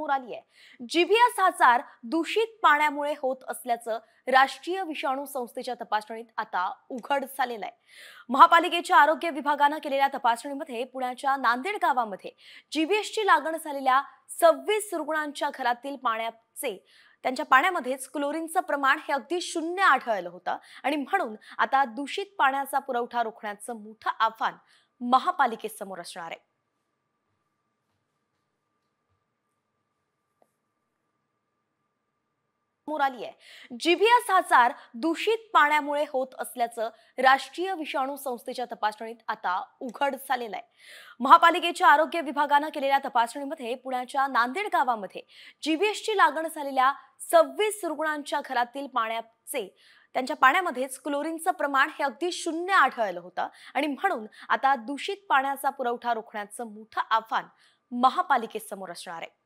समोर आली आहे। जीबीएस आजार दूषित पाण्यामुळे होत असल्याचं राष्ट्रीय विषाणू संस्थेच्या तपासणीत आता उघड झालेलं आहे। महापालिकेच्या आरोग्य विभागानं केलेल्या तपासणीमध्ये पुण्याच्या नांदेड गावामध्ये जीबीएसची लागण झालेल्या 26 रुग्णांच्या घरातील त्यांच्या पाण्यामध्येच क्लोरीनचं प्रमाण हे अगदी शून्य आढळलं होतं आणि म्हणून आता दूषित पाण्याचा पुरवठा रोखण्याचं मोठं आव्हान महापालिकेसमोर असणार आहे। समोर आली आहे। जीबीएस आजार दूषित पाण्यामुळे होत असल्याचं राष्ट्रीय विषाणू संस्थेच्या तपासणीत आता उघड झालेलं आहे। महापालिकेच्या आरोग्य विभागानं केलेल्या तपासणीमध्ये पुण्याच्या नांदेड गावामध्ये जीबीएसची लागण झालेल्या 26 रुग्णांच्या घरातील त्यांच्या पाण्यामध्येच क्लोरीनचं प्रमाण हे अगदी शून्य आढळलं होतं आणि म्हणून आता दूषित पाण्याचा पुरवठा रोखण्याचं मोठं आव्हान महापालिकेसमोर असणार आहे।